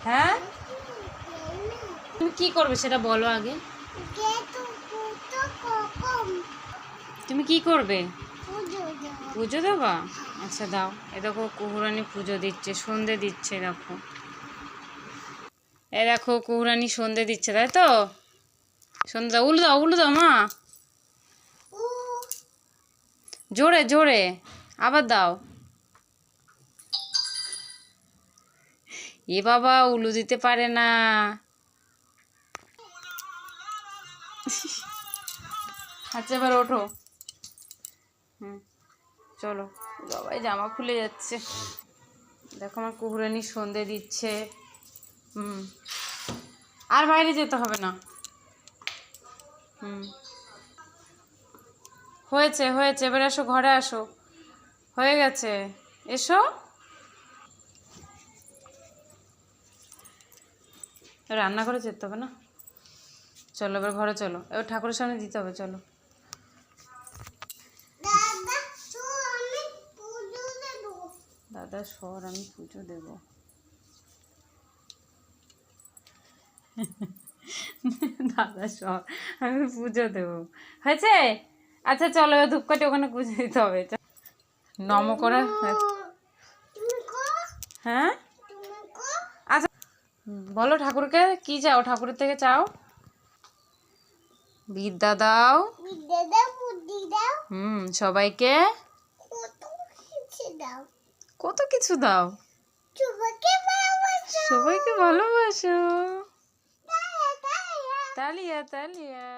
হ্যাঁ, তুমি কি করবে সেটা বলো আগে। তুমি কি করবে? পুজো দেবা? আচ্ছা দাও। এ দেখো কুহুরানি পুজো দিচ্ছে, সন্ধে দিচ্ছে। দেখো এ দেখো কুহুরানি সন্ধে দিচ্ছে, তাই তো? সন্ধে দাও, উলু দাও, উলু দাও মা, জোরে জোরে আবার দাও। এ বাবা, উলু দিতে পারে না। আচ্ছা এবার ওঠো। হুম, চলো। বাবাই জামা খুলে যাচ্ছে। দেখো আমার কুহুরানি সন্ধে দিচ্ছে। হুম, আর বাইরে যেতে হবে না। হুম, হয়েছে হয়েছে, এবার আসো, ঘরে আসো। হয়ে গেছে, এসো। রান্না করে যেতে হবে না। চলো এবার ঘরে চলো, এবার ঠাকুরের সামনে দিতে হবে, চলো। দাদা সর, আমি পুজো দেব। দাদা সর, আমি পুজো দেব। হয়েছে? আচ্ছা চলো, এবার ধূপকাঠি ওখানে পুজো দিতে হবে। নম করে। হ্যাঁ, আচ্ছা বলো ঠাকুরকে কি চাও, ঠাকুরের থেকে চাও। বিদ্যা দাও। সবাইকে কত কিছু দাও। সবাইকে ভালোবাসো। তালিয়া তালিয়া।